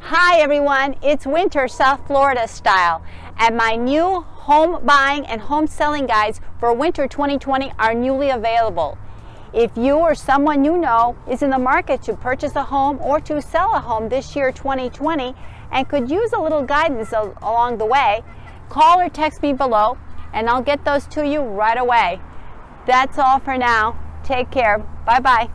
Hi everyone, it's winter South Florida style, and my new home buying and home selling guides for winter 2020 are newly available. If you or someone you know is in the market to purchase a home or to sell a home this year 2020 and could use a little guidance along the way, call or text me below and I'll get those to you right away. That's all for now. Take care. Bye bye.